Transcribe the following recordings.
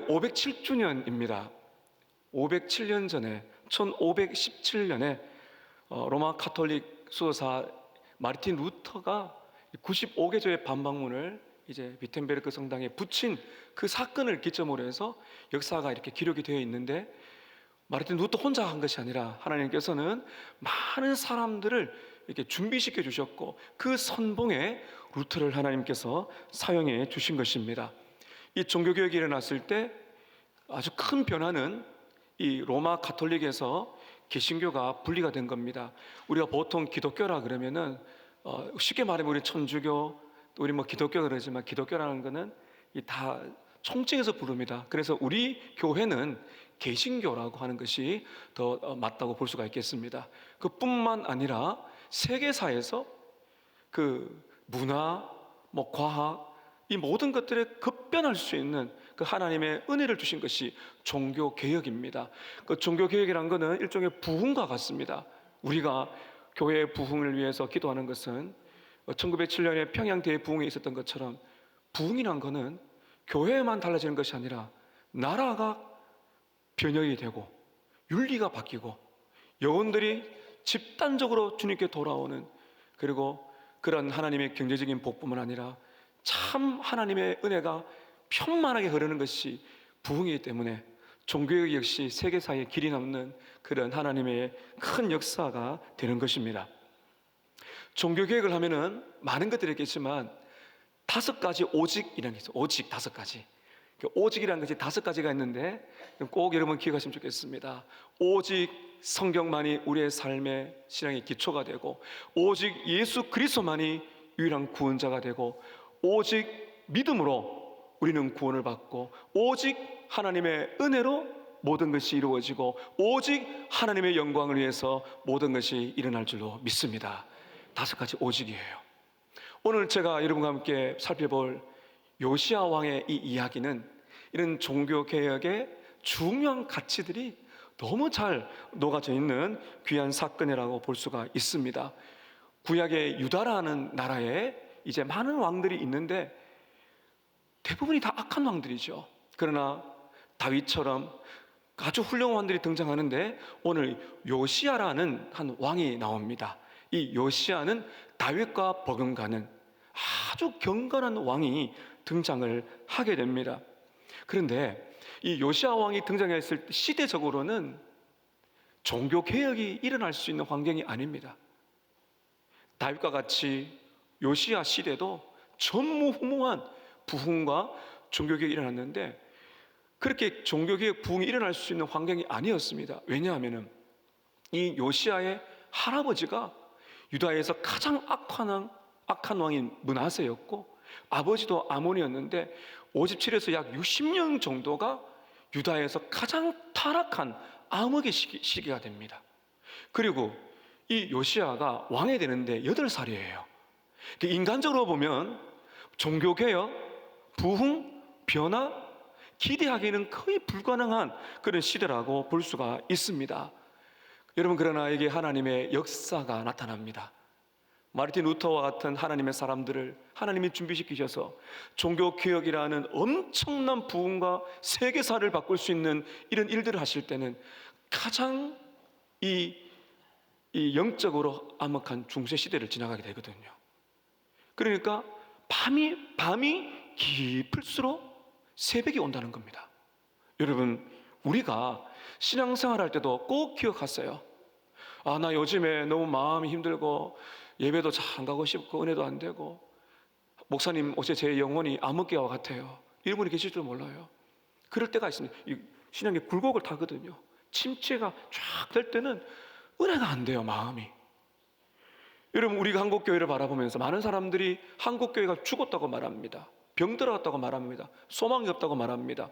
507주년입니다. 507년 전에 1517년에 로마 카톨릭 수도사 마르틴 루터가 95개조의 반박문을 이제 비텐베르크 성당에 붙인 그 사건을 기점으로 해서 역사가 이렇게 기록이 되어 있는데, 마르틴 루터 혼자 한 것이 아니라 하나님께서는 많은 사람들을 이렇게 준비시켜 주셨고, 그 선봉에 루터를 하나님께서 사용해 주신 것입니다. 이 종교개혁이 일어났을 때 아주 큰 변화는 이 로마 가톨릭에서 개신교가 분리가 된 겁니다. 우리가 보통 기독교라 그러면은 쉽게 말하면 우리 천주교, 우리 뭐 기독교 그러지만, 기독교라는 거는 다 총칭해서 부릅니다. 그래서 우리 교회는 개신교라고 하는 것이 더 맞다고 볼 수가 있겠습니다. 그뿐만 아니라 세계사에서 그 문화, 뭐 과학, 이 모든 것들에 급변할 수 있는 그 하나님의 은혜를 주신 것이 종교개혁입니다. 그 종교개혁이라는 것은 일종의 부흥과 같습니다. 우리가 교회의 부흥을 위해서 기도하는 것은 1907년에 평양 대부흥에 있었던 것처럼, 부흥이란 것은 교회만 달라지는 것이 아니라 나라가 변혁이 되고 윤리가 바뀌고 영혼들이 집단적으로 주님께 돌아오는, 그리고 그런 하나님의 경제적인 복뿐만 아니라 참 하나님의 은혜가 편만하게 흐르는 것이 부흥이기 때문에 종교개혁 역시 세계사에 길이 남는 그런 하나님의 큰 역사가 되는 것입니다. 종교개혁을 하면은 많은 것들이 있겠지만 5가지 오직이라는 게 있어요. 오직 5가지. 오직이라는 것이 5가지가 있는데 꼭 여러분 기억하시면 좋겠습니다. 오직 성경만이 우리의 삶의 신앙의 기초가 되고, 오직 예수 그리스도만이 유일한 구원자가 되고, 오직 믿음으로 우리는 구원을 받고, 오직 하나님의 은혜로 모든 것이 이루어지고, 오직 하나님의 영광을 위해서 모든 것이 일어날 줄로 믿습니다. 5가지 오직이에요. 오늘 제가 여러분과 함께 살펴볼 요시야 왕의 이 이야기는 이런 종교개혁의 중요한 가치들이 너무 잘 녹아져 있는 귀한 사건이라고 볼 수가 있습니다. 구약의 유다라는 나라에 이제 많은 왕들이 있는데 대부분이 다 악한 왕들이죠. 그러나 다윗처럼 아주 훌륭한 왕들이 등장하는데, 오늘 요시야라는 한 왕이 나옵니다. 이 요시야는 다윗과 버금가는 아주 경건한 왕이 등장을 하게 됩니다. 그런데 이 요시야 왕이 등장했을 때 시대적으로는 종교개혁이 일어날 수 있는 환경이 아닙니다. 다윗과 같이 요시야 시대도 전무후무한 부흥과 종교개혁이 일어났는데, 그렇게 종교개혁 부흥이 일어날 수 있는 환경이 아니었습니다. 왜냐하면 이 요시야의 할아버지가 유다에서 가장 악한 왕인 므낫세였고, 아버지도 아몬이었는데 57에서 약 60년 정도가 유다에서 가장 타락한 암흑의 시기가 됩니다. 그리고 이 요시야가 왕이 되는데 8살이에요. 인간적으로 보면 종교개혁, 부흥, 변화, 기대하기는 거의 불가능한 그런 시대라고 볼 수가 있습니다. 여러분, 그러나 이게 하나님의 역사가 나타납니다. 마르틴 루터와 같은 하나님의 사람들을 하나님이 준비시키셔서 종교개혁이라는 엄청난 부흥과 세계사를 바꿀 수 있는 이런 일들을 하실 때는 가장 이 영적으로 암흑한 중세시대를 지나가게 되거든요. 그러니까 밤이 깊을수록 새벽이 온다는 겁니다. 여러분, 우리가 신앙생활 할 때도 꼭 기억하세요. 나 요즘에 너무 마음이 힘들고 예배도 잘 안 가고 싶고 은혜도 안 되고, 목사님 어제 제 영혼이 암흑개와 같아요. 이런 분이 계실 줄 몰라요. 그럴 때가 있습니다. 신앙의 굴곡을 타거든요. 침체가 쫙 될 때는 은혜가 안 돼요, 마음이. 여러분, 우리가 한국교회를 바라보면서 많은 사람들이 한국교회가 죽었다고 말합니다. 병들어갔다고 말합니다. 소망이 없다고 말합니다.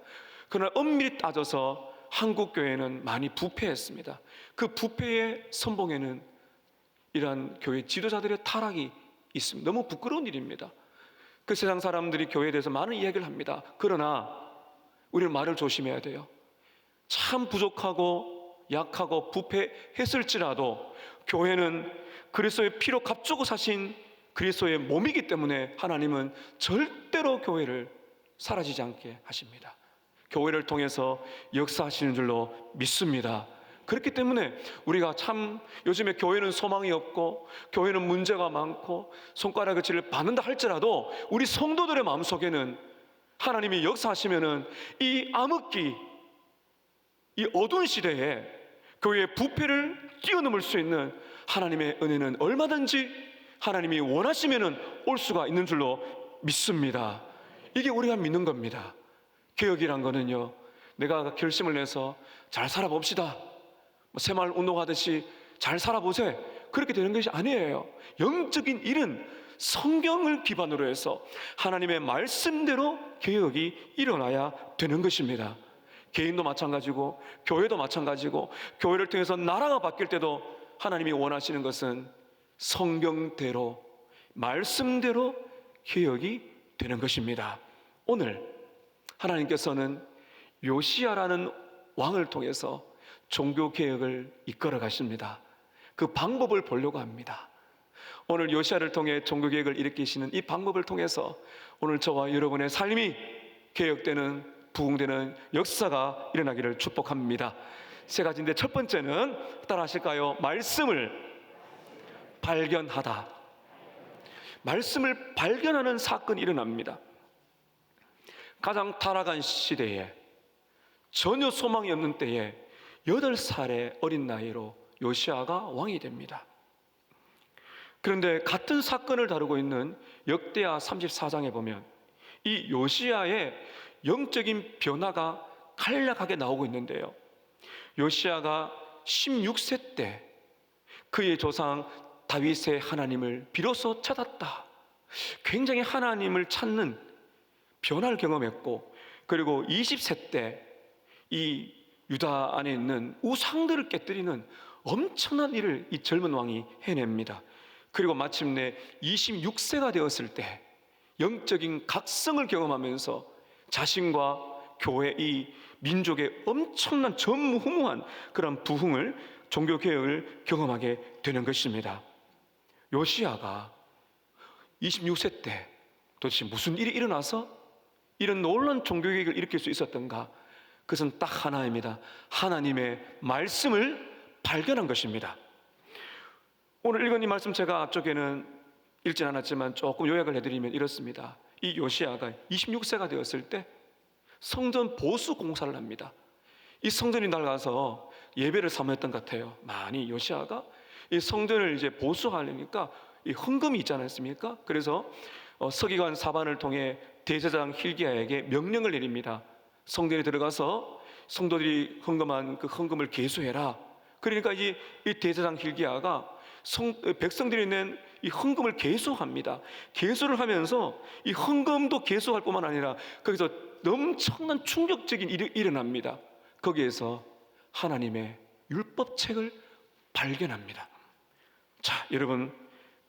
그러나 엄밀히 따져서 한국교회는 많이 부패했습니다. 그 부패의 선봉에는 이러한 교회 지도자들의 타락이 있습니다. 너무 부끄러운 일입니다. 그 세상 사람들이 교회에 대해서 많은 이야기를 합니다. 그러나 우리는 말을 조심해야 돼요. 참 부족하고 약하고 부패했을지라도 교회는 그리스도의 피로 값주고 사신 그리스도의 몸이기 때문에 하나님은 절대로 교회를 사라지지 않게 하십니다. 교회를 통해서 역사하시는 줄로 믿습니다. 그렇기 때문에 우리가 참 요즘에 교회는 소망이 없고 교회는 문제가 많고 손가락 그치를 받는다 할지라도 우리 성도들의 마음속에는 하나님이 역사하시면은 이 암흑기, 이 어두운 시대에 교회의 부패를 뛰어넘을 수 있는 하나님의 은혜는 얼마든지 하나님이 원하시면은 올 수가 있는 줄로 믿습니다. 이게 우리가 믿는 겁니다. 개혁이란 거는요, 내가 결심을 내서 잘 살아봅시다, 새마을 운동하듯이 잘 살아보세요, 그렇게 되는 것이 아니에요. 영적인 일은 성경을 기반으로 해서 하나님의 말씀대로 개혁이 일어나야 되는 것입니다. 개인도 마찬가지고 교회도 마찬가지고, 교회를 통해서 나라가 바뀔 때도 하나님이 원하시는 것은 성경대로, 말씀대로 개혁이 되는 것입니다. 오늘 하나님께서는 요시야라는 왕을 통해서 종교개혁을 이끌어 가십니다. 그 방법을 보려고 합니다. 오늘 요시야를 통해 종교개혁을 일으키시는 이 방법을 통해서 오늘 저와 여러분의 삶이 개혁되는, 부흥되는 역사가 일어나기를 축복합니다. 세 가지인데, 첫 번째는 따라 하실까요? 말씀을 발견하다. 말씀을 발견하는 사건이 일어납니다. 가장 타락한 시대에, 전혀 소망이 없는 때에 8살의 어린 나이로 요시야가 왕이 됩니다. 그런데 같은 사건을 다루고 있는 역대하 34장에 보면 이 요시야의 영적인 변화가 간략하게 나오고 있는데요, 요시야가 16세 때 그의 조상 다윗의 하나님을 비로소 찾았다. 굉장히 하나님을 찾는 변화를 경험했고, 그리고 20세 때 이 유다 안에 있는 우상들을 깨뜨리는 엄청난 일을 이 젊은 왕이 해냅니다. 그리고 마침내 26세가 되었을 때 영적인 각성을 경험하면서 자신과 교회, 이 민족의 엄청난 전무후무한 그런 부흥을, 종교개혁을 경험하게 되는 것입니다. 요시야가 26세 때 도대체 무슨 일이 일어나서 이런 놀라운 종교개혁을 일으킬 수 있었던가? 그것은 딱 하나입니다. 하나님의 말씀을 발견한 것입니다. 오늘 읽은 이 말씀, 제가 앞쪽에는 읽진 않았지만 조금 요약을 해드리면 이렇습니다. 이 요시야가 26세가 되었을 때 성전 보수 공사를 합니다. 이 성전이 낡아서 예배를 사모했던 것 같아요. 많이 요시야가 이 성전을 이제 보수하려니까 이 헌금이 있지 않았습니까? 그래서 서기관 사반을 통해 대제사장 hil기야에게 명령을 내립니다. 성전에 들어가서 성도들이 헌금한 그 헌금을 계수해라. 그러니까 이 대제사장 hil기야가 백성들이 낸 이 헌금을 계수합니다. 계수를 하면서 이 헌금도 계수할 뿐만 아니라 거기서 엄청난 충격적인 일이 일어납니다. 거기에서 하나님의 율법책을 발견합니다. 자, 여러분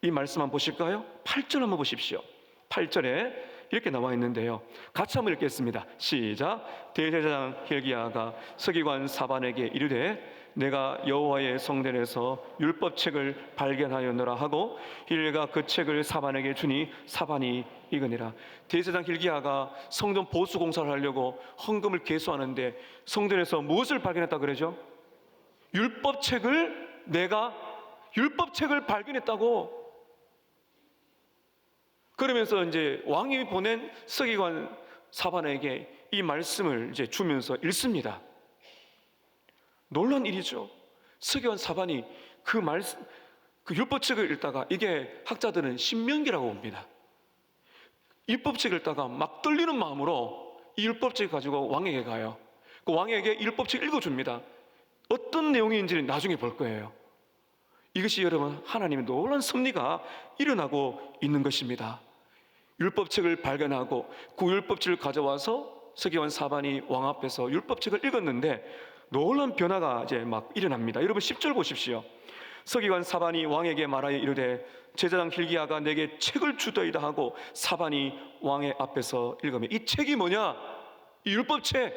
이 말씀 한번 보실까요? 8절 한번 보십시오. 8절에 이렇게 나와 있는데요, 같이 한번 읽겠습니다. 시작. 대제사장 hil기야가 서기관 사반에게 이르되 내가 여호와의 성전에서 율법책을 발견하였노라 하고 hil기야가 그 책을 사반에게 주니 사반이 읽으니라. 대제사장 hil기야가 성전 보수 공사를 하려고 헌금을 계수하는데 성전에서 무엇을 발견했다 그러죠? 내가 율법책을 발견했다고. 그러면서 이제 왕이 보낸 서기관 사반에게 이 말씀을 이제 주면서 읽습니다. 놀라운 일이죠. 서기관 사반이 그 율법책을 읽다가, 이게 학자들은 신명기라고 봅니다. 율법책을 읽다가 막 떨리는 마음으로 이 율법책을 가지고 왕에게 가요. 그 왕에게 율법책을 읽어줍니다. 어떤 내용인지는 나중에 볼 거예요. 이것이 여러분 하나님의 놀라운 섭리가 일어나고 있는 것입니다. 율법책을 발견하고 그 율법책을 가져와서 서기관 사반이 왕 앞에서 율법책을 읽었는데 놀라운 변화가 이제 막 일어납니다. 여러분 10절 보십시오. 서기관 사반이 왕에게 말하여 이르되 제사장 hil기야가 내게 책을 주더이다 하고 사반이 왕의 앞에서 읽으며, 이 책이 뭐냐? 이 율법책.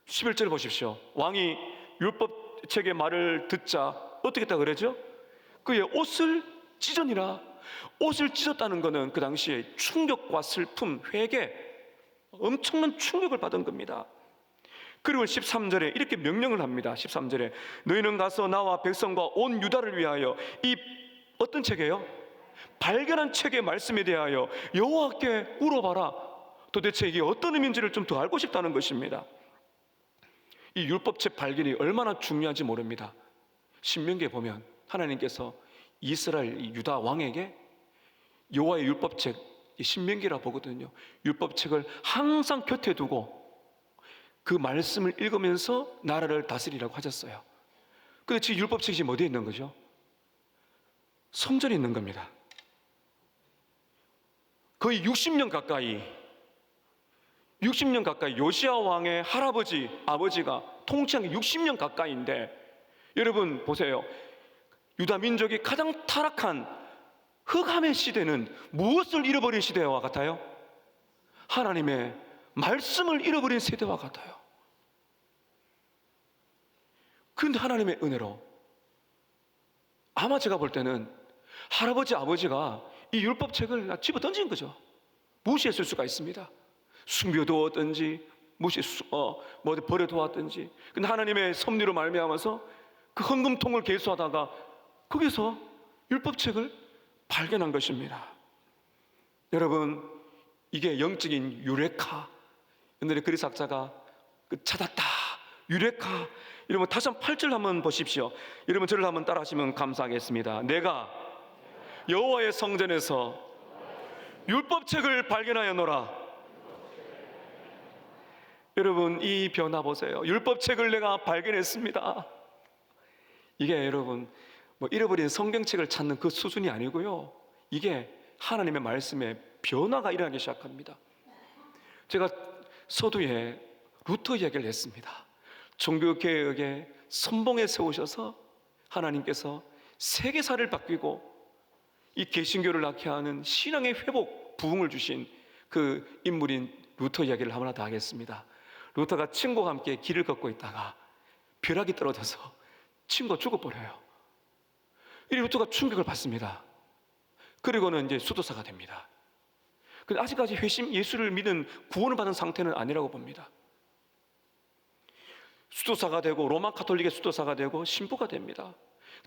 11절 보십시오. 왕이 율법책의 말을 듣자 어떻게 했다 그러죠? 그의 옷을 찢으니라. 옷을 찢었다는 것은 그 당시에 충격과 슬픔, 회개, 엄청난 충격을 받은 겁니다. 그리고 13절에 이렇게 명령을 합니다. 13절에 너희는 가서 나와 백성과 온 유다를 위하여 이 어떤 책이에요? 발견한 책의 말씀에 대하여 여호와께 물어봐라. 도대체 이게 어떤 의미인지를 좀 더 알고 싶다는 것입니다. 이 율법책 발견이 얼마나 중요한지 모릅니다. 신명기에 보면 하나님께서 이스라엘 유다 왕에게 여호와의 율법책, 신명기라 보거든요. 율법책을 항상 곁에 두고 그 말씀을 읽으면서 나라를 다스리라고 하셨어요. 근데 지금 율법책이 지금 어디에 있는 거죠? 성전에 있는 겁니다. 거의 60년 가까이 요시야 왕의 할아버지, 아버지가 통치한 게 60년 가까이인데, 여러분 보세요. 유다 민족이 가장 타락한 흑암의 시대는 무엇을 잃어버린 시대와 같아요? 하나님의 말씀을 잃어버린 세대와 같아요. 그런데 하나님의 은혜로 아마 제가 볼 때는 할아버지, 아버지가 이 율법책을 집어 던진 거죠. 무시했을 수가 있습니다. 숨겨두었든지 버려두었든지. 근데 하나님의 섭리로 말미암아서 그 헌금통을 개수하다가 거기서 율법책을 발견한 것입니다. 여러분, 이게 영적인 유레카. 옛날에 그리스학자가 찾았다, 유레카. 여러분 다시 한번 8절 한번 보십시오. 여러분 저를 한번 따라 하시면 감사하겠습니다. 내가 여호와의 성전에서 율법책을 발견하였노라. 여러분 이 변화 보세요. 율법책을 내가 발견했습니다. 이게 여러분 잃어버린 성경책을 찾는 그 수준이 아니고요, 이게 하나님의 말씀에 변화가 일어나기 시작합니다. 제가 서두에 루터 이야기를 했습니다. 종교개혁의 선봉에 세우셔서 하나님께서 세계사를 바뀌고 이 개신교를 낳게 하는 신앙의 회복, 부흥을 주신 그 인물인 루터 이야기를 하나 더 하겠습니다. 루터가 친구와 함께 길을 걷고 있다가 벼락이 떨어져서 친구가 죽어버려요. 이 루터가 충격을 받습니다. 그리고는 이제 수도사가 됩니다. 근데 아직까지 회심, 예수를 믿는, 구원을 받은 상태는 아니라고 봅니다. 수도사가 되고 로마 카톨릭의 수도사가 되고 신부가 됩니다.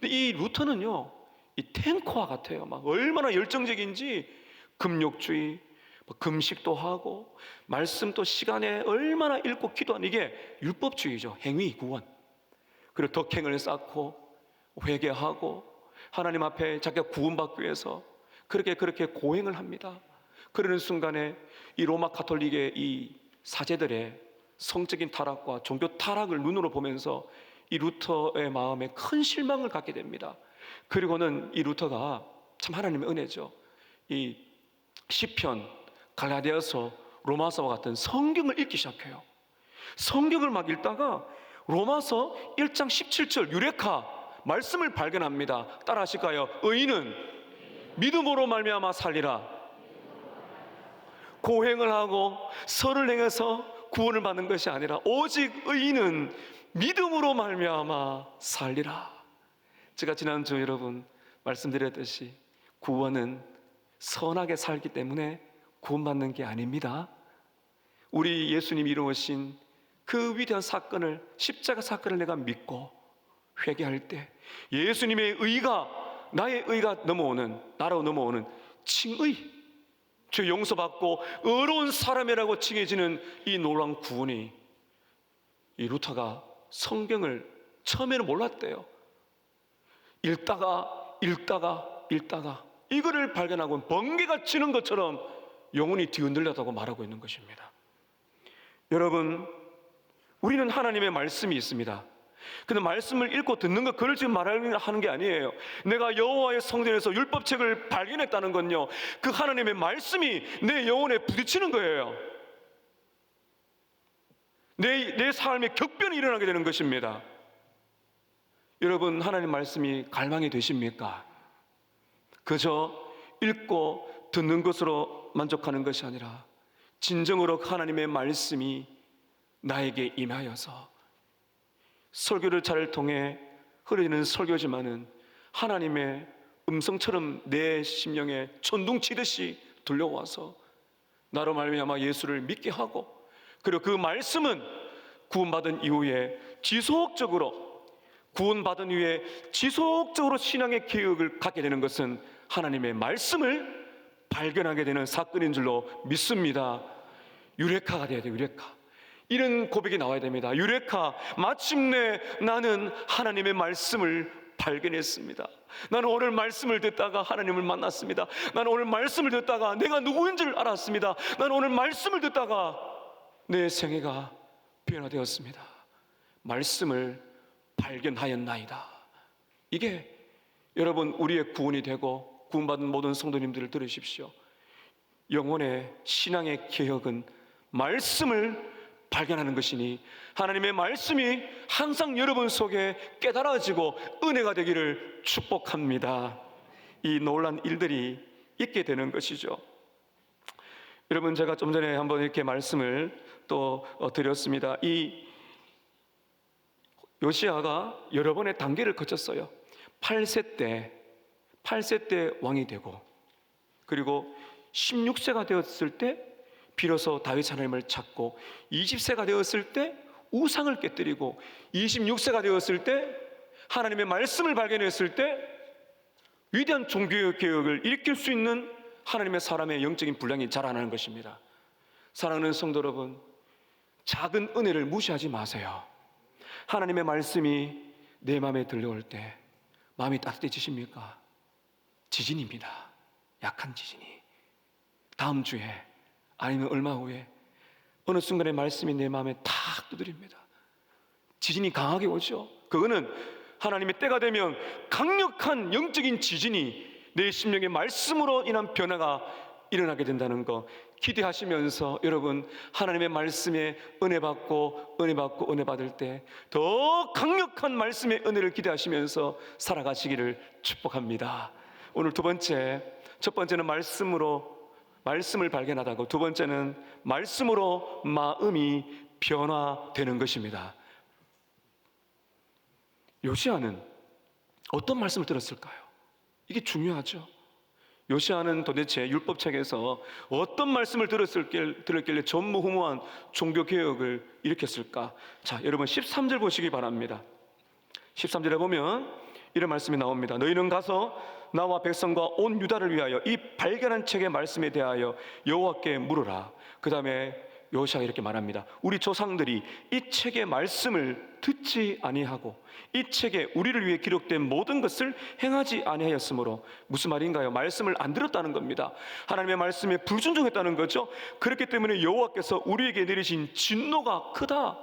근데 이 루터는요, 이 탱커와 같아요. 막 얼마나 열정적인지 금욕주의, 금식도 하고 말씀도 시간에 얼마나 읽고 기도하는, 이게 율법주의죠. 행위 구원. 그리고 덕행을 쌓고 회개하고 하나님 앞에 자기가 구원받기 위해서 그렇게 고행을 합니다. 그러는 순간에 이 로마 카톨릭의 이 사제들의 성적인 타락과 종교 타락을 눈으로 보면서 이 루터의 마음에 큰 실망을 갖게 됩니다. 그리고는 이 루터가 참 하나님의 은혜죠. 이 시편, 갈라디아서, 로마서와 같은 성경을 읽기 시작해요. 성경을 막 읽다가 로마서 1장 17절 유레카 말씀을 발견합니다. 따라 하실까요? 의인은 믿음으로 말미암아 살리라. 고행을 하고 선을 행해서 구원을 받는 것이 아니라 오직 의인은 믿음으로 말미암아 살리라. 제가 지난주 여러분 말씀드렸듯이 구원은 선하게 살기 때문에 구원받는 게 아닙니다. 우리 예수님이 이루신 그 위대한 사건을, 십자가 사건을 내가 믿고 회개할 때 예수님의 의가, 나의 의가 넘어오는, 나로 넘어오는 칭의, 죄 용서받고 의로운 사람이라고 칭해지는 이 놀라운 구원이, 이 루터가 성경을 처음에는 몰랐대요. 읽다가 이거를 발견하고 번개가 치는 것처럼 영혼이 뒤흔들렸다고 말하고 있는 것입니다. 여러분, 우리는 하나님의 말씀이 있습니다. 근데 말씀을 읽고 듣는 것, 그걸 지금 말하는 게 아니에요. 내가 여호와의 성전에서 율법책을 발견했다는 건요, 그 하나님의 말씀이 내 영혼에 부딪히는 거예요. 내 삶에 격변이 일어나게 되는 것입니다. 여러분, 하나님 말씀이 갈망이 되십니까? 그저 읽고 듣는 것으로 만족하는 것이 아니라 진정으로 하나님의 말씀이 나에게 임하여서, 설교를 잘 통해 흐르는 설교지만은 하나님의 음성처럼 내 심령에 천둥치듯이 들려와서 나로 말미암아 예수를 믿게 하고, 그리고 그 말씀은 구원받은 이후에 구원받은 이후에 지속적으로 신앙의 개혁을 갖게 되는 것은 하나님의 말씀을 발견하게 되는 사건인 줄로 믿습니다. 유레카가 돼야 돼요. 유레카. 이런 고백이 나와야 됩니다. 유레카, 마침내 나는 하나님의 말씀을 발견했습니다. 나는 오늘 말씀을 듣다가 하나님을 만났습니다. 나는 오늘 말씀을 듣다가 내가 누구인 줄 알았습니다. 나는 오늘 말씀을 듣다가 내 생애가 변화되었습니다. 말씀을 발견하였나이다. 이게 여러분, 우리의 구원이 되고 구원받은 모든 성도님들을 들으십시오. 영혼의 신앙의 개혁은 말씀을 발견하는 것이니, 하나님의 말씀이 항상 여러분 속에 깨달아지고 은혜가 되기를 축복합니다. 이 놀란 일들이 있게 되는 것이죠. 여러분, 제가 좀 전에 한번 이렇게 말씀을 또 드렸습니다. 이 요시야가 여러 번의 단계를 거쳤어요. 8세 때 왕이 되고, 그리고 16세가 되었을 때 비로소 다윗 하나님을 찾고, 20세가 되었을 때 우상을 깨뜨리고, 26세가 되었을 때 하나님의 말씀을 발견했을 때 위대한 종교개혁을 일으킬 수 있는 하나님의 사람의 영적인 분량이 자라나는 것입니다. 사랑하는 성도 여러분, 작은 은혜를 무시하지 마세요. 하나님의 말씀이 내 마음에 들려올 때 마음이 따뜻해지십니까? 지진입니다. 약한 지진이. 다음 주에, 아니면 얼마 후에 어느 순간에 말씀이 내 마음에 탁 두드립니다. 지진이 강하게 오죠. 그거는 하나님의 때가 되면 강력한 영적인 지진이 내 심령의 말씀으로 인한 변화가 일어나게 된다는 거 기대하시면서, 여러분, 하나님의 말씀에 은혜 받고 받을 때 더 강력한 말씀의 은혜를 기대하시면서 살아가시기를 축복합니다. 오늘 첫 번째는 말씀을 발견하다고, 두 번째는 말씀으로 마음이 변화되는 것입니다. 요시야는 어떤 말씀을 들었을까요? 이게 중요하죠. 요시야는 도대체 율법책에서 어떤 말씀을 들었길래 전무후무한 종교개혁을 일으켰을까? 자, 여러분 13절 보시기 바랍니다. 13절에 보면 이런 말씀이 나옵니다. 너희는 가서 나와 백성과 온 유다를 위하여 이 발견한 책의 말씀에 대하여 여호와께 물으라. 그 다음에 요시야가 이렇게 말합니다. 우리 조상들이 이 책의 말씀을 듣지 아니하고 이 책에 우리를 위해 기록된 모든 것을 행하지 아니하였으므로. 무슨 말인가요? 말씀을 안 들었다는 겁니다. 하나님의 말씀에 불순종했다는 거죠. 그렇기 때문에 여호와께서 우리에게 내리신 진노가 크다.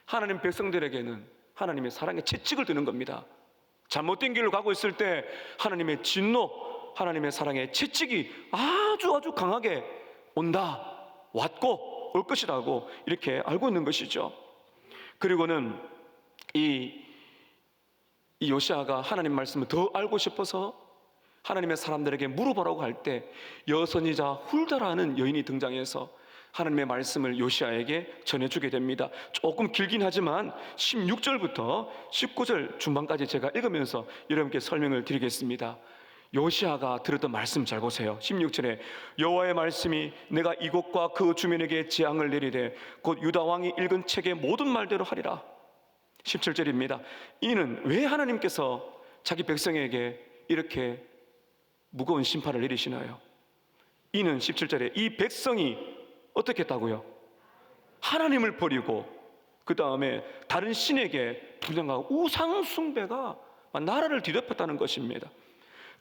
하나님 백성들에게는 하나님의 사랑의 채찍을 드는 겁니다. 잘못된 길로 가고 있을 때 하나님의 진노, 하나님의 사랑의 채찍이 아주 강하게 왔고 올 것이라고 이렇게 알고 있는 것이죠. 그리고는 이 요시야가 하나님 말씀을 더 알고 싶어서 하나님의 사람들에게 물어보라고 할 때 여선이자 훌다라는 여인이 등장해서 하나님의 말씀을 요시야에게 전해주게 됩니다. 조금 길긴 하지만 16절부터 19절 중반까지 제가 읽으면서 여러분께 설명을 드리겠습니다. 요시야가 들었던 말씀 잘 보세요. 16절에 여호와의 말씀이 내가 이곳과 그 주민에게 재앙을 내리되 곧 유다 왕이 읽은 책의 모든 말대로 하리라. 17절입니다. 이는 왜 하나님께서 자기 백성에게 이렇게 무거운 심판을 내리시나요? 이는 17절에 이 백성이 어떻게 했다고요? 하나님을 버리고 그 다음에 다른 신에게 분양하고 우상 숭배가 나라를 뒤덮였다는 것입니다.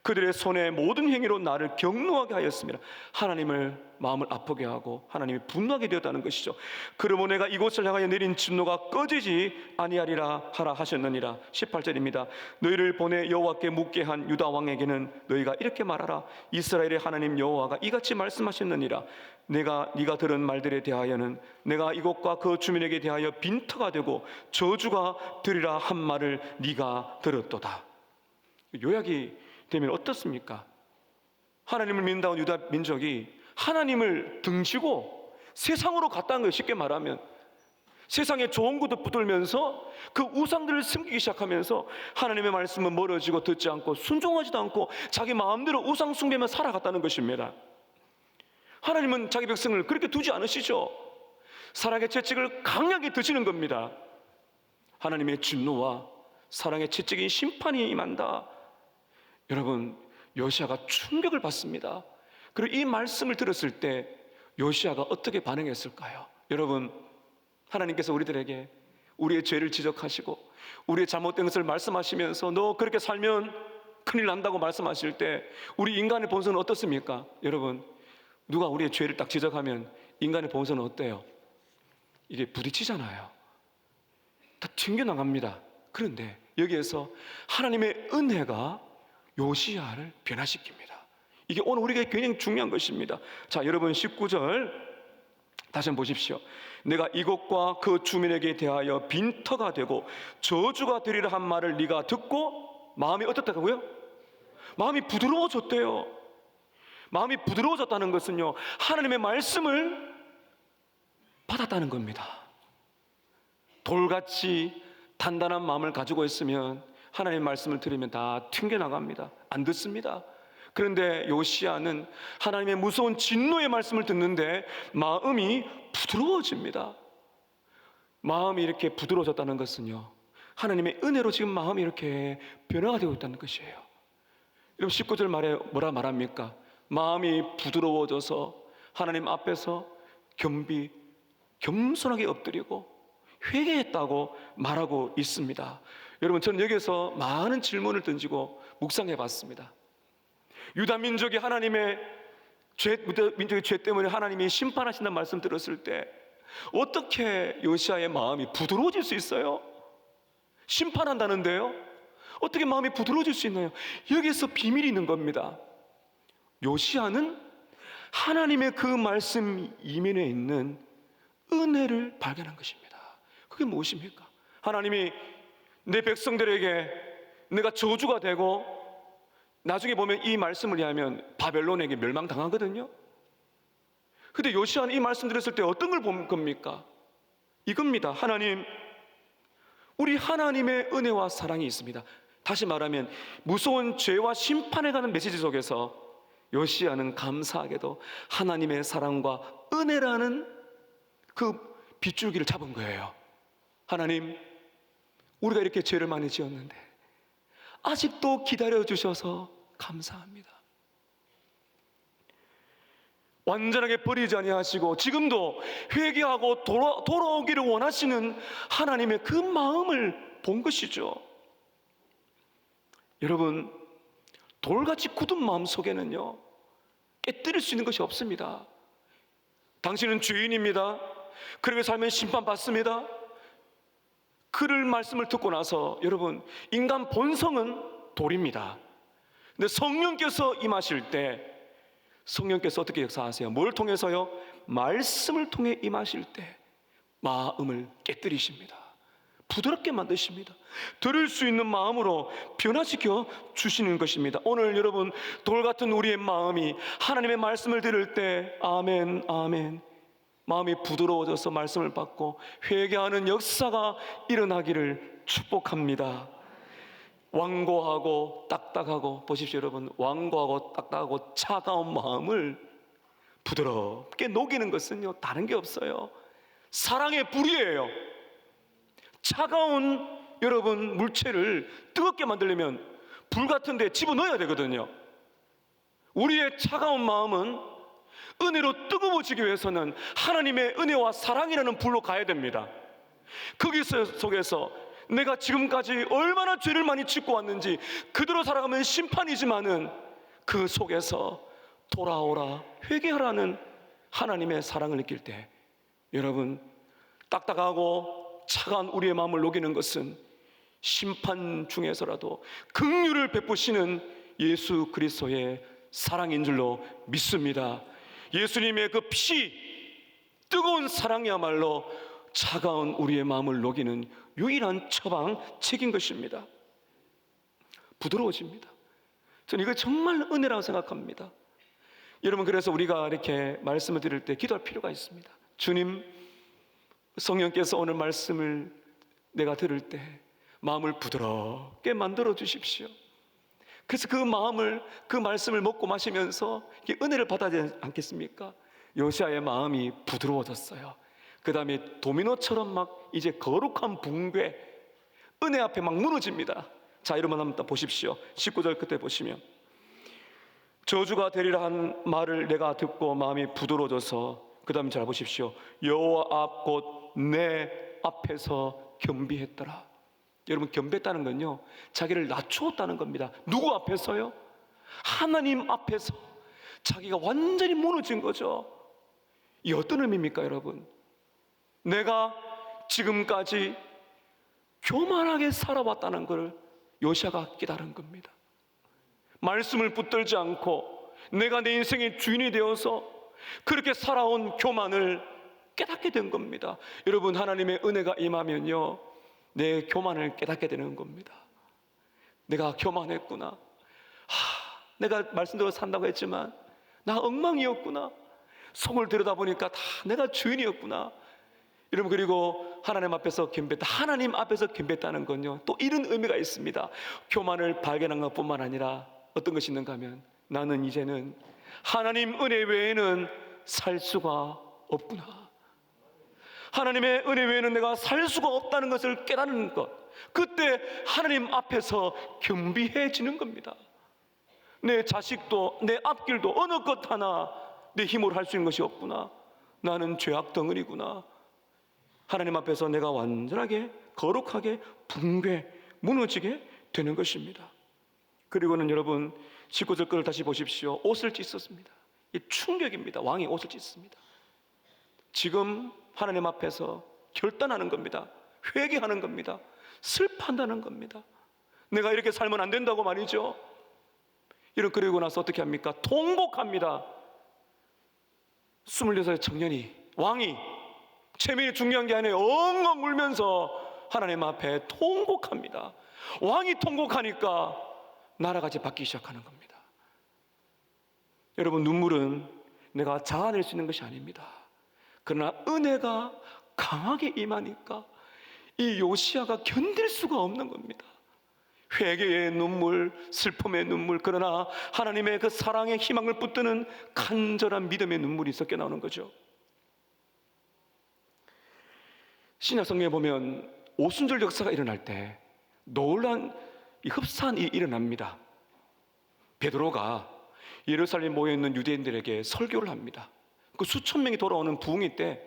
그들의 손의 모든 행위로 나를 경노하게 하였습니다. 하나님을 마음을 아프게 하고 하나님이 분노하게 되었다는 것이죠. 그러므로 내가 이곳을 향하여 내린 진노가 꺼지지 아니하리라 하라 하셨느니라. 18절입니다. 너희를 보내 여호와께 묻게 한 유다 왕에게는 너희가 이렇게 말하라. 이스라엘의 하나님 여호와가 이같이 말씀하셨느니라. 네가 들은 말들에 대하여는 내가 이곳과 그 주민에게 대하여 빈터가 되고 저주가 되리라 한 말을 네가 들었도다. 요약이 되면 어떻습니까? 하나님을 믿는다는 유다 민족이 하나님을 등지고 세상으로 갔다는 거예요. 쉽게 말하면 세상에 좋은 것도 붙들면서 그 우상들을 섬기기 시작하면서 하나님의 말씀은 멀어지고 듣지 않고 순종하지도 않고 자기 마음대로 우상 숭배만 살아갔다는 것입니다. 하나님은 자기 백성을 그렇게 두지 않으시죠. 사랑의 채찍을 강하게 드시는 겁니다. 하나님의 진노와 사랑의 채찍인 심판이 임한다. 여러분, 요시야가 충격을 받습니다. 그리고 이 말씀을 들었을 때 요시야가 어떻게 반응했을까요? 여러분, 하나님께서 우리들에게 우리의 죄를 지적하시고 우리의 잘못된 것을 말씀하시면서 너 그렇게 살면 큰일 난다고 말씀하실 때 우리 인간의 본성은 어떻습니까? 여러분, 누가 우리의 죄를 딱 지적하면 인간의 본성은 어때요? 이게 부딪히잖아요. 다 튕겨나갑니다. 그런데 여기에서 하나님의 은혜가 요시야를 변화시킵니다. 이게 오늘 우리에게 굉장히 중요한 것입니다. 자, 여러분 19절 다시 한번 보십시오. 내가 이곳과 그 주민에게 대하여 빈터가 되고 저주가 되리라 한 말을 네가 듣고 마음이 어떻다고요? 마음이 부드러워졌대요. 마음이 부드러워졌다는 것은요, 하나님의 말씀을 받았다는 겁니다. 돌같이 단단한 마음을 가지고 있으면 하나님의 말씀을 들으면 다 튕겨나갑니다. 안 듣습니다. 그런데 요시야는 하나님의 무서운 진노의 말씀을 듣는데 마음이 부드러워집니다. 마음이 이렇게 부드러워졌다는 것은요, 하나님의 은혜로 지금 마음이 이렇게 변화가 되고 있다는 것이에요. 여러분 19절 말에 뭐라 말합니까? 마음이 부드러워져서 하나님 앞에서 겸손하게 엎드리고 회개했다고 말하고 있습니다. 여러분, 저는 여기서 많은 질문을 던지고 묵상해 봤습니다. 유다 민족이 하나님의 민족의 죄 때문에 하나님이 심판하신다는 말씀 들었을 때 어떻게 요시야의 마음이 부드러워질 수 있어요? 심판한다는데요? 어떻게 마음이 부드러워질 수 있나요? 여기서 비밀이 있는 겁니다. 요시야는 하나님의 그 말씀 이면에 있는 은혜를 발견한 것입니다. 그게 무엇입니까? 하나님이 내 백성들에게 내가 저주가 되고 나중에 보면 이 말씀을 위하면 바벨론에게 멸망당하거든요. 근데 요시야는 이 말씀 들었을 때 어떤 걸 본 겁니까? 이겁니다. 하나님, 우리 하나님의 은혜와 사랑이 있습니다. 다시 말하면 무서운 죄와 심판에 가는 메시지 속에서 요시야는 감사하게도 하나님의 사랑과 은혜라는 그 빗줄기를 잡은 거예요. 하나님, 우리가 이렇게 죄를 많이 지었는데 아직도 기다려주셔서 감사합니다. 완전하게 버리지 아니하시고 지금도 회개하고 돌아오기를 원하시는 하나님의 그 마음을 본 것이죠. 여러분, 돌같이 굳은 마음 속에는요, 깨뜨릴 수 있는 것이 없습니다. 당신은 죄인입니다. 그렇게 살면 심판받습니다. 그를 말씀을 듣고 나서 여러분, 인간 본성은 돌입니다. 근데 성령께서 임하실 때 성령께서 어떻게 역사하세요? 뭘 통해서요? 말씀을 통해 임하실 때 마음을 깨뜨리십니다. 부드럽게 만드십니다. 들을 수 있는 마음으로 변화시켜 주시는 것입니다. 오늘 여러분, 돌같은 우리의 마음이 하나님의 말씀을 들을 때 아멘, 아멘, 마음이 부드러워져서 말씀을 받고 회개하는 역사가 일어나기를 축복합니다. 완고하고 딱딱하고, 보십시오 여러분, 완고하고 딱딱하고 차가운 마음을 부드럽게 녹이는 것은요, 다른 게 없어요. 사랑의 불이에요. 차가운 여러분 물체를 뜨겁게 만들려면 불 같은 데 집어넣어야 되거든요. 우리의 차가운 마음은 은혜로 뜨거워지기 위해서는 하나님의 은혜와 사랑이라는 불로 가야 됩니다. 거기 속에서 내가 지금까지 얼마나 죄를 많이 짓고 왔는지 그대로 살아가면 심판이지만은 그 속에서 돌아오라, 회개하라는 하나님의 사랑을 느낄 때 여러분, 딱딱하고 차가운 우리의 마음을 녹이는 것은 심판 중에서라도 긍휼을 베푸시는 예수 그리스도의 사랑인 줄로 믿습니다. 예수님의 그 피, 뜨거운 사랑이야말로 차가운 우리의 마음을 녹이는 유일한 처방책인 것입니다. 부드러워집니다. 저는 이거 정말 은혜라고 생각합니다. 여러분, 그래서 우리가 이렇게 말씀을 드릴 때 기도할 필요가 있습니다. 주님, 성령께서 오늘 말씀을 내가 들을 때 마음을 부드럽게 만들어 주십시오. 그래서 그 마음을, 그 말씀을 먹고 마시면서 은혜를 받아야 되지 않겠습니까? 요시아의 마음이 부드러워졌어요. 그 다음에 도미노처럼 막 이제 거룩한 붕괴, 은혜 앞에 막 무너집니다. 자, 여러분 한번 보십시오. 19절 끝에 보시면, 저주가 되리라 한 말을 내가 듣고 마음이 부드러워져서, 그 다음에 잘 보십시오. 여호와 앞 곧 내 앞에서 겸비했더라. 여러분, 겸비했다는 건요, 자기를 낮추었다는 겁니다. 누구 앞에서요? 하나님 앞에서 자기가 완전히 무너진 거죠. 이 어떤 의미입니까, 여러분? 내가 지금까지 교만하게 살아왔다는 걸 요시아가 깨달은 겁니다. 말씀을 붙들지 않고 내가 내 인생의 주인이 되어서 그렇게 살아온 교만을 깨닫게 된 겁니다. 여러분, 하나님의 은혜가 임하면요, 내 교만을 깨닫게 되는 겁니다. 내가 교만했구나. 내가 말씀대로 산다고 했지만 나 엉망이었구나. 속을 들여다보니까 다 내가 주인이었구나. 여러분, 그리고 하나님 앞에서 겸비했다. 하나님 앞에서 겸비했다는 건요, 또 이런 의미가 있습니다. 교만을 발견한 것뿐만 아니라 어떤 것이 있는가 하면, 나는 이제는 하나님 은혜 외에는 살 수가 없구나. 하나님의 은혜 외에는 내가 살 수가 없다는 것을 깨닫는 것, 그때 하나님 앞에서 겸비해지는 겁니다. 내 자식도 내 앞길도 어느 것 하나 내 힘으로 할 수 있는 것이 없구나. 나는 죄악 덩어리구나. 하나님 앞에서 내가 완전하게 거룩하게 붕괴 무너지게 되는 것입니다. 그리고는 여러분, 19절 거를 다시 보십시오. 옷을 찢었습니다. 이 충격입니다. 왕이 옷을 찢습니다. 지금 하나님 앞에서 결단하는 겁니다. 회개하는 겁니다. 슬퍼한다는 겁니다. 내가 이렇게 살면 안 된다고 말이죠. 그리고 나서 어떻게 합니까? 통곡합니다. 26의 청년이, 왕이, 체면이 중요한 게 아니에요. 엉엉 울면서 하나님 앞에 통곡합니다. 왕이 통곡하니까 나라가 이제 바뀌기 시작하는 겁니다. 여러분, 눈물은 내가 자아낼 수 있는 것이 아닙니다. 그러나 은혜가 강하게 임하니까 이 요시아가 견딜 수가 없는 겁니다. 회개의 눈물, 슬픔의 눈물, 그러나 하나님의 그 사랑의 희망을 붙드는 간절한 믿음의 눈물이 섞여 나오는 거죠. 신약 성경에 보면 오순절 역사가 일어날 때 놀라운 흡사한 일이 일어납니다. 베드로가 예루살렘에 모여있는 유대인들에게 설교를 합니다. 그 수천 명이 돌아오는 부흥회 때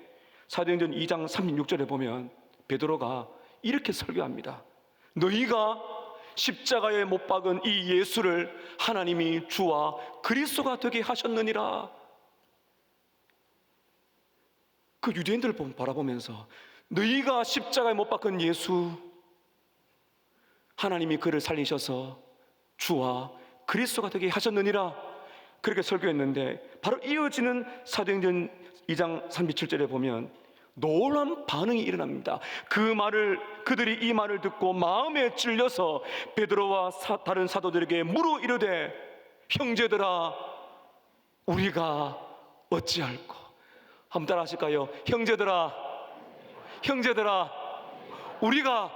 사도행전 2장 36절에 보면 베드로가 이렇게 설교합니다. 너희가 십자가에 못 박은 이 예수를 하나님이 주와 그리스도가 되게 하셨느니라. 그 유대인들을 바라보면서, 너희가 십자가에 못 박은 예수, 하나님이 그를 살리셔서 주와 그리스도가 되게 하셨느니라, 그렇게 설교했는데, 바로 이어지는 사도행전 2장 37절에 보면 놀라운 반응이 일어납니다. 그들이 이 말을 듣고 마음에 찔려서 베드로와 다른 사도들에게 물어 이르되, 형제들아 우리가 어찌할꼬. 한번 따라 하실까요? 형제들아 우리가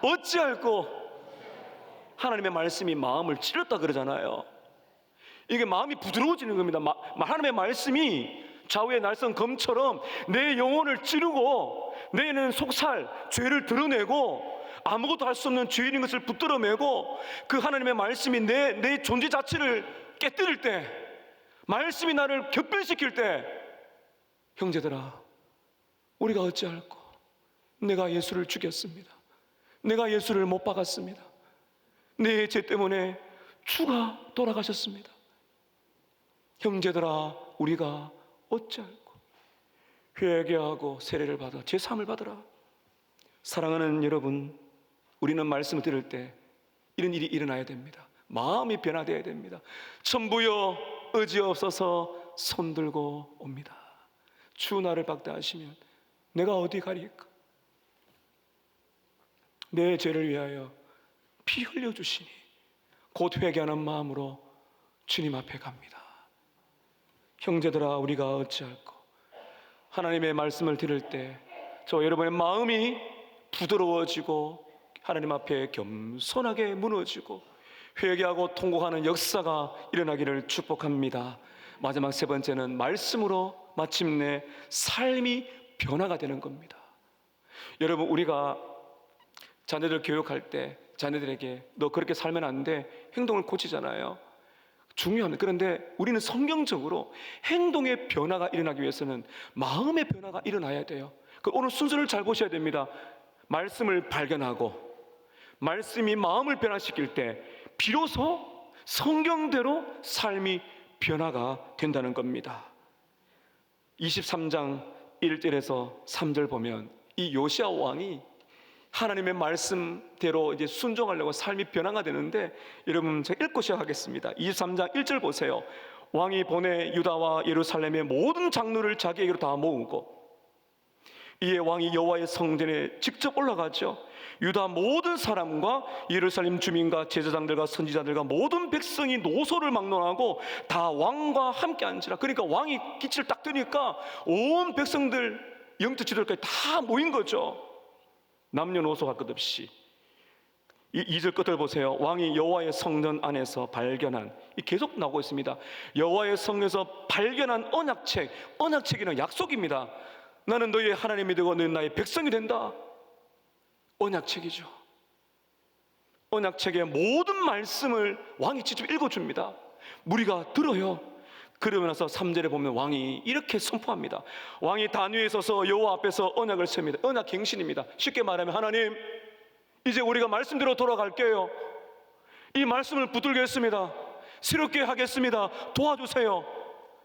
어찌할꼬. 하나님의 말씀이 마음을 찔렀다 그러잖아요. 이게 마음이 부드러워지는 겁니다. 하나님의 말씀이 좌우의 날선 검처럼 내 영혼을 찌르고, 내는 속살, 죄를 드러내고 아무것도 할 수 없는 죄인인 것을 붙들어매고, 그 하나님의 말씀이 내 존재 자체를 깨뜨릴 때, 말씀이 나를 격변시킬 때, 형제들아 우리가 어찌할꼬. 내가 예수를 죽였습니다. 내가 예수를 못 박았습니다. 내 죄 때문에 주가 돌아가셨습니다. 형제들아 우리가 어찌할꼬. 회개하고 세례를 받아 제사함을 받으라. 사랑하는 여러분, 우리는 말씀을 들을 때 이런 일이 일어나야 됩니다. 마음이 변화되어야 됩니다. 천부여 의지없어서 손들고 옵니다. 주 나를 박대하시면 내가 어디 가리까. 내 죄를 위하여 피 흘려주시니 곧 회개하는 마음으로 주님 앞에 갑니다. 형제들아 우리가 어찌할꼬. 하나님의 말씀을 들을 때 저 여러분의 마음이 부드러워지고 하나님 앞에 겸손하게 무너지고 회개하고 통곡하는 역사가 일어나기를 축복합니다. 마지막 세 번째는 말씀으로 마침내 삶이 변화가 되는 겁니다. 여러분, 우리가 자녀들 교육할 때 자녀들에게 너 그렇게 살면 안 돼, 행동을 고치잖아요. 중요합니다. 그런데 우리는 성경적으로 행동의 변화가 일어나기 위해서는 마음의 변화가 일어나야 돼요. 오늘 순서를 잘 보셔야 됩니다. 말씀을 발견하고 말씀이 마음을 변화시킬 때 비로소 성경대로 삶이 변화가 된다는 겁니다. 23장 1절에서 3절 보면 이 요시야 왕이 하나님의 말씀대로 이제 순종하려고 삶이 변화가 되는데, 여러분 제가 읽고 시작하겠습니다. 23장 1절 보세요. 왕이 보내 유다와 예루살렘의 모든 장로를 자기에게로 다 모으고 이에 왕이 여호와의 성전에 직접 올라가죠. 유다 모든 사람과 예루살렘 주민과 제사장들과 선지자들과 모든 백성이 노소를 막론하고 다 왕과 함께 앉으라. 그러니까 왕이 기치를 딱 드니까 온 백성들 영적 지도자까지 다 모인 거죠. 남녀노소가 끝없이. 이 2절 끝을 보세요. 왕이 여호와의 성전 안에서 발견한, 계속 나오고 있습니다. 여호와의 성에서 발견한 언약책. 언약책이란 약속입니다. 나는 너희의 하나님이 되고 너희는 나의 백성이 된다. 언약책이죠. 언약책의 모든 말씀을 왕이 직접 읽어줍니다. 무리가 들어요. 그러고 나서 3절에 보면 왕이 이렇게 선포합니다. 왕이 단 위에 서서 여호와 앞에서 언약을 셉니다. 언약 갱신입니다. 쉽게 말하면 하나님, 이제 우리가 말씀대로 돌아갈게요. 이 말씀을 붙들겠습니다. 새롭게 하겠습니다. 도와주세요.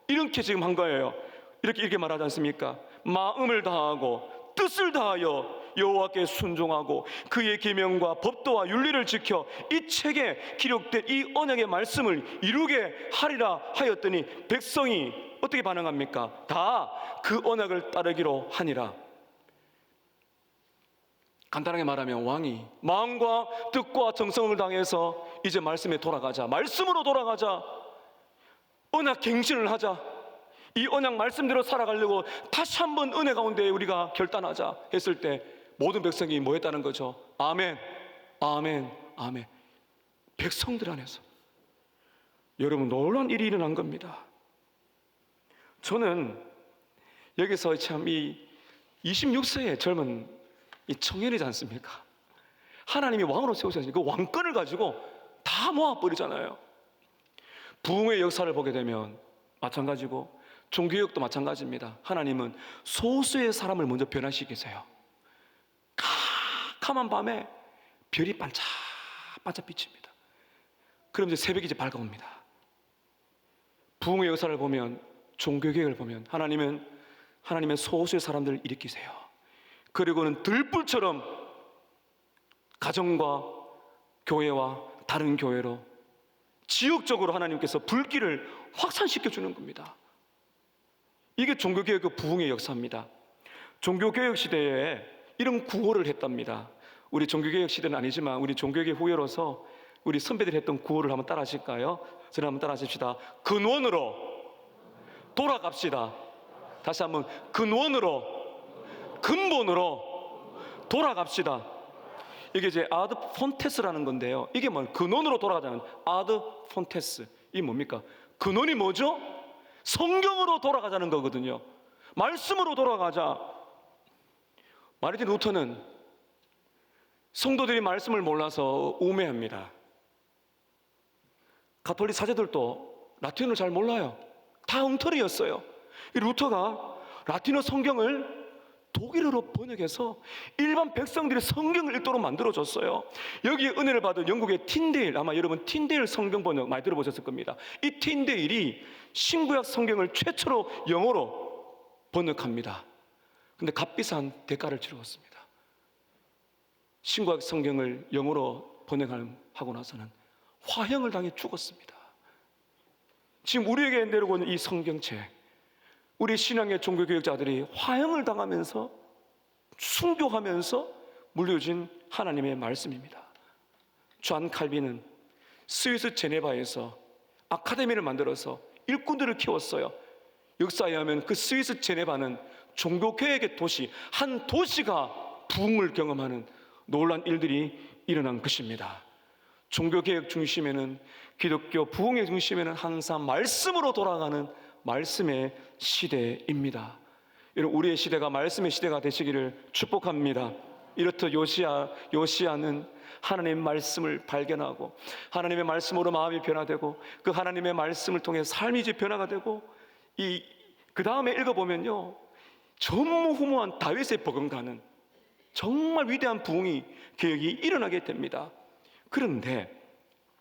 이렇게 지금 한 거예요. 이렇게 말하지 않습니까? 마음을 다하고 뜻을 다하여 여호와께 순종하고 그의 계명과 법도와 윤리를 지켜 이 책에 기록된 이 언약의 말씀을 이루게 하리라 하였더니 백성이 어떻게 반응합니까? 다 그 언약을 따르기로 하니라. 간단하게 말하면 왕이 마음과 뜻과 정성을 다해서 이제 말씀에 돌아가자, 말씀으로 돌아가자, 언약 갱신을 하자, 이 언약 말씀대로 살아가려고 다시 한번 은혜 가운데 우리가 결단하자 했을 때 모든 백성이 뭐 했다는 거죠? 아멘, 아멘, 아멘. 백성들 안에서 여러분 놀라운 일이 일어난 겁니다. 저는 여기서 참 이 26세의 젊은 이 청년이지 않습니까? 하나님이 왕으로 세우셨으니 그 왕권을 가지고 다 모아버리잖아요. 부흥의 역사를 보게 되면 마찬가지고 종교개혁도 마찬가지입니다. 하나님은 소수의 사람을 먼저 변화시키세요. 캄캄한 밤에 별이 반짝반짝 비칩니다. 그럼 이제 새벽이 이제 밝아옵니다. 부흥의 역사를 보면, 종교개혁을 보면 하나님의 소수의 사람들을 일으키세요. 그리고는 들불처럼 가정과 교회와 다른 교회로 지역적으로 하나님께서 불길을 확산시켜 주는 겁니다. 이게 종교개혁의 부흥의 역사입니다. 종교개혁 시대에 이런 구호를 했답니다. 우리 종교개혁 시대는 아니지만 우리 종교개혁 후예로서 우리 선배들이 했던 구호를 한번 따라 하실까요? 저는 한번 따라 하십시다. 근원으로 돌아갑시다. 다시 한번 근원으로, 근본으로 돌아갑시다. 이게 이제 아드 폰테스라는 건데요. 이게 뭐 근원으로 돌아가자는 아드 폰테스. 이게 뭡니까? 근원이 뭐죠? 성경으로 돌아가자는 거거든요. 말씀으로 돌아가자. 마르틴 루터는 성도들이 말씀을 몰라서 우매합니다. 가톨릭 사제들도 라틴어를 잘 몰라요. 다 엉터리였어요. 이 루터가 라틴어 성경을 독일어로 번역해서 일반 백성들이 성경을 읽도록 만들어줬어요. 여기에 은혜를 받은 영국의 틴데일, 아마 여러분 틴데일 성경 번역 많이 들어보셨을 겁니다. 이 틴데일이 신구약 성경을 최초로 영어로 번역합니다. 근데 값비싼 대가를 치르었습니다. 신구약 성경을 영어로 번역하고 나서는 화형을 당해 죽었습니다. 지금 우리에게 내려오고 있는 이 성경책, 우리 신앙의 종교개혁자들이 화형을 당하면서 순교하면서 물려진 하나님의 말씀입니다. 존 칼빈은 스위스 제네바에서 아카데미를 만들어서 일꾼들을 키웠어요. 역사에 하면 그 스위스 제네바는 종교개혁의 도시, 한 도시가 부흥을 경험하는 놀라운 일들이 일어난 것입니다. 종교개혁 중심에는, 기독교 부흥의 중심에는 항상 말씀으로 돌아가는 말씀의 시대입니다. 여러분, 우리의 시대가 말씀의 시대가 되시기를 축복합니다. 이렇듯 요시야는 하나님의 말씀을 발견하고 하나님의 말씀으로 마음이 변화되고 그 하나님의 말씀을 통해 삶이 이제 변화가 되고 그 다음에 읽어보면요, 전무후무한 다윗의 버금가는 정말 위대한 부흥이 계획이 일어나게 됩니다. 그런데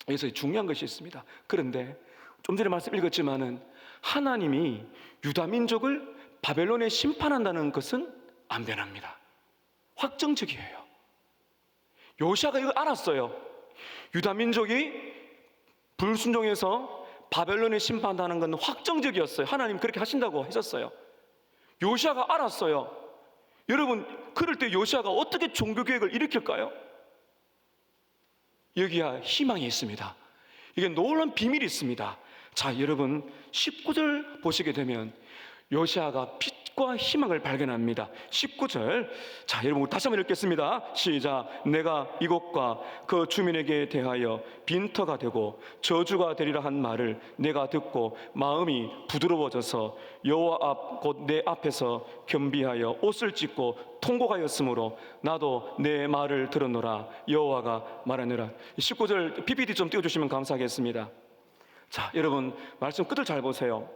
여기서 중요한 것이 있습니다. 그런데 좀 전에 말씀 읽었지만은 하나님이 유다 민족을 바벨론에 심판한다는 것은 안 변합니다. 확정적이에요. 요시야가 이걸 알았어요. 유다 민족이 불순종해서 바벨론에 심판한다는 건 확정적이었어요. 하나님 그렇게 하신다고 했었어요. 요시야가 알았어요. 여러분, 그럴 때 요시야가 어떻게 종교개혁을 일으킬까요? 여기야 희망이 있습니다. 이게 놀라운 비밀이 있습니다. 자, 여러분 19절 보시게 되면 요시야가 빛과 희망을 발견합니다. 19절, 자 여러분 다시 한번 읽겠습니다. 시작. 내가 이곳과 그 주민에게 대하여 빈터가 되고 저주가 되리라 한 말을 내가 듣고 마음이 부드러워져서 여호와 앞 곧 내 앞에서 겸비하여 옷을 찢고 통곡하였으므로 나도 내 말을 들었노라. 여호와가 말하느라. 19절 PPT 좀 띄워주시면 감사하겠습니다. 자, 여러분 말씀 끝을 잘 보세요.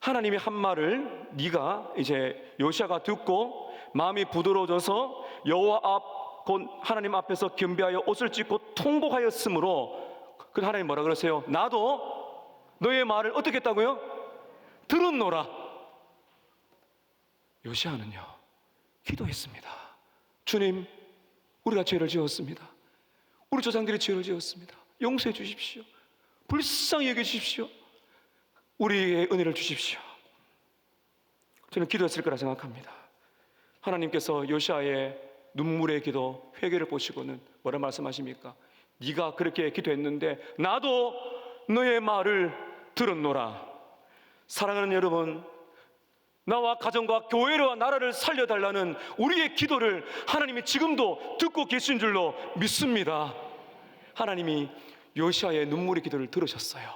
하나님이 한 말을 네가 이제 요시야가 듣고 마음이 부드러워져서 여호와 앞 곧 하나님 앞에서 겸비하여 옷을 찢고 통곡하였으므로, 그 하나님 뭐라 그러세요? 나도 너의 말을 어떻게 했다고요? 들었노라. 요시야는요 기도했습니다. 주님, 우리가 죄를 지었습니다. 우리 조상들이 죄를 지었습니다. 용서해 주십시오. 불쌍히 여겨 주십시오. 우리의 은혜를 주십시오. 저는 기도했을 거라 생각합니다. 하나님께서 요시야의 눈물의 기도, 회개를 보시고는 뭐라 말씀하십니까? 네가 그렇게 기도했는데 나도 너의 말을 들었노라. 사랑하는 여러분, 나와 가정과 교회와 나라를 살려달라는 우리의 기도를 하나님이 지금도 듣고 계신 줄로 믿습니다. 하나님이 요시야의 눈물의 기도를 들으셨어요.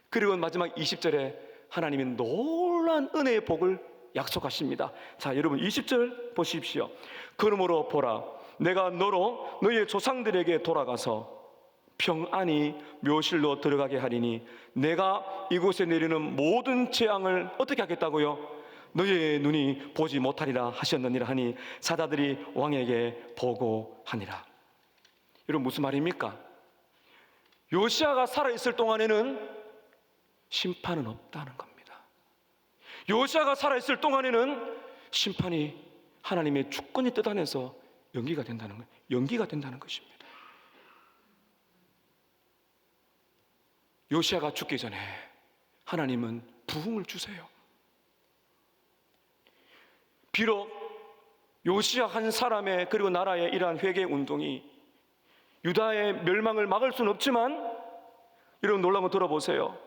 그리고 마지막 20절에 하나님이 놀라운 은혜의 복을 약속하십니다. 자, 여러분 20절 보십시오. 그러므로 보라, 내가 너로 너희의 조상들에게 돌아가서 평안히 묘실로 들어가게 하리니 내가 이곳에 내리는 모든 재앙을 어떻게 하겠다고요? 너희의 눈이 보지 못하리라 하셨느니라 하니 사자들이 왕에게 보고하니라. 여러분 무슨 말입니까? 요시야가 살아있을 동안에는 심판은 없다는 겁니다. 요시야가 살아있을 동안에는 심판이 하나님의 주권의 뜻 안에서 연기가 된다는 거예요. 연기가 된다는 것입니다. 요시야가 죽기 전에 하나님은 부흥을 주세요. 비록 요시야 한 사람의 그리고 나라의 이러한 회개 운동이 유다의 멸망을 막을 수는 없지만, 여러분 놀라운 거 들어보세요.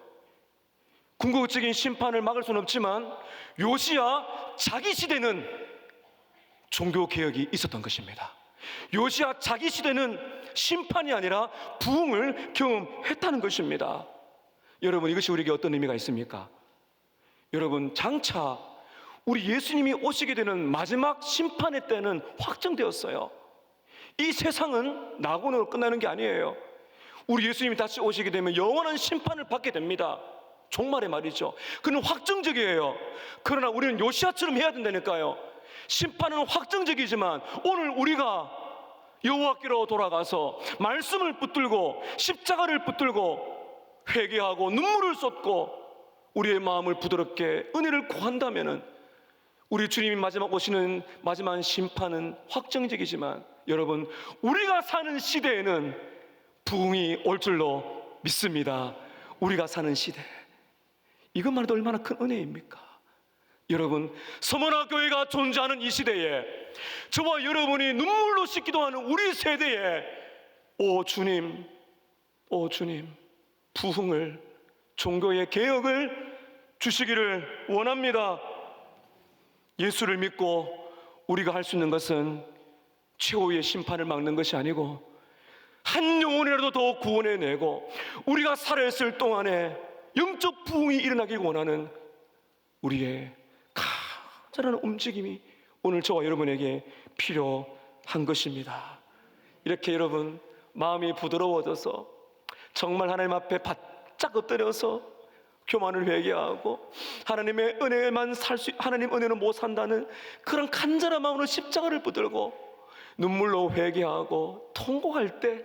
궁극적인 심판을 막을 수는 없지만 요시야 자기 시대는 종교개혁이 있었던 것입니다. 요시야 자기 시대는 심판이 아니라 부흥을 경험했다는 것입니다. 여러분 이것이 우리에게 어떤 의미가 있습니까? 여러분 장차 우리 예수님이 오시게 되는 마지막 심판의 때는 확정되었어요. 이 세상은 나고는 끝나는 게 아니에요. 우리 예수님이 다시 오시게 되면 영원한 심판을 받게 됩니다. 종말의 말이죠. 그는 확정적이에요. 그러나 우리는 요시야처럼 해야 된다니까요. 심판은 확정적이지만 오늘 우리가 여호와께로 돌아가서 말씀을 붙들고 십자가를 붙들고 회개하고 눈물을 쏟고 우리의 마음을 부드럽게 은혜를 구한다면은 우리 주님이 마지막 오시는 마지막 심판은 확정적이지만 여러분 우리가 사는 시대에는 부흥이 올 줄로 믿습니다. 우리가 사는 시대, 이것만 해도 얼마나 큰 은혜입니까? 여러분 서머나 교회가 존재하는 이 시대에 저와 여러분이 눈물로 씻기도 하는 우리 세대에 오 주님 부흥을, 종교의 개혁을 주시기를 원합니다. 예수를 믿고 우리가 할 수 있는 것은 최후의 심판을 막는 것이 아니고 한 영혼이라도 더 구원해내고 우리가 살아있을 동안에 영적 부흥이 일어나길 원하는 우리의 간절한 움직임이 오늘 저와 여러분에게 필요한 것입니다. 이렇게 여러분 마음이 부드러워져서 정말 하나님 앞에 바짝 엎드려서 교만을 회개하고 하나님의 은혜만 하나님 은혜는 못 산다는 그런 간절한 마음으로 십자가를 붙들고 눈물로 회개하고 통곡할 때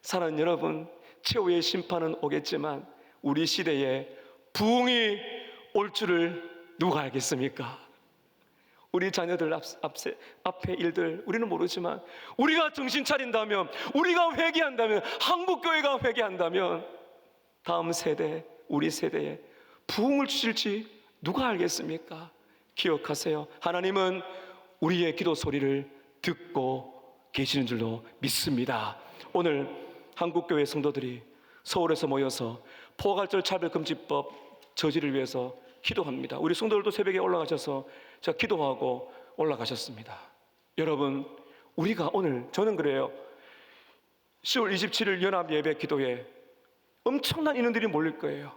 사랑하는 여러분, 최후의 심판은 오겠지만 우리 시대에 부흥이 올 줄을 누가 알겠습니까? 우리 자녀들 앞에 일들 우리는 모르지만 우리가 정신 차린다면, 우리가 회개한다면, 한국교회가 회개한다면 다음 세대, 우리 세대에 부흥을 주실지 누가 알겠습니까? 기억하세요. 하나님은 우리의 기도 소리를 듣고 계시는 줄로 믿습니다. 오늘 한국교회 성도들이 서울에서 모여서 포괄절 차별금지법 저지를 위해서 기도합니다. 우리 성도들도 새벽에 올라가셔서 제가 기도하고 올라가셨습니다. 여러분, 우리가 오늘, 저는 그래요, 10월 27일 연합 예배 기도에 엄청난 인원들이 몰릴 거예요.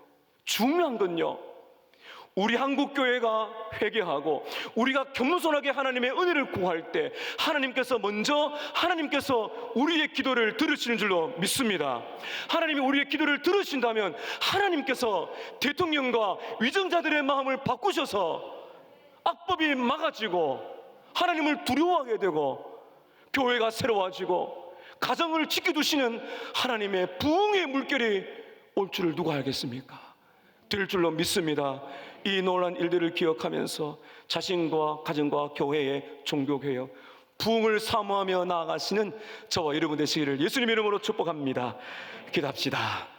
중요한 건요, 우리 한국교회가 회개하고 우리가 겸손하게 하나님의 은혜를 구할 때 하나님께서 우리의 기도를 들으시는 줄로 믿습니다. 하나님이 우리의 기도를 들으신다면 하나님께서 대통령과 위정자들의 마음을 바꾸셔서 악법이 막아지고 하나님을 두려워하게 되고 교회가 새로워지고 가정을 지켜두시는 하나님의 부흥의 물결이 올 줄을 누가 알겠습니까? 될 줄로 믿습니다. 이 놀라운 일들을 기억하면서 자신과 가정과 교회의 종교개혁, 부흥을 사모하며 나아가시는 저와 여러분 되시기를 예수님의 이름으로 축복합니다. 기도합시다.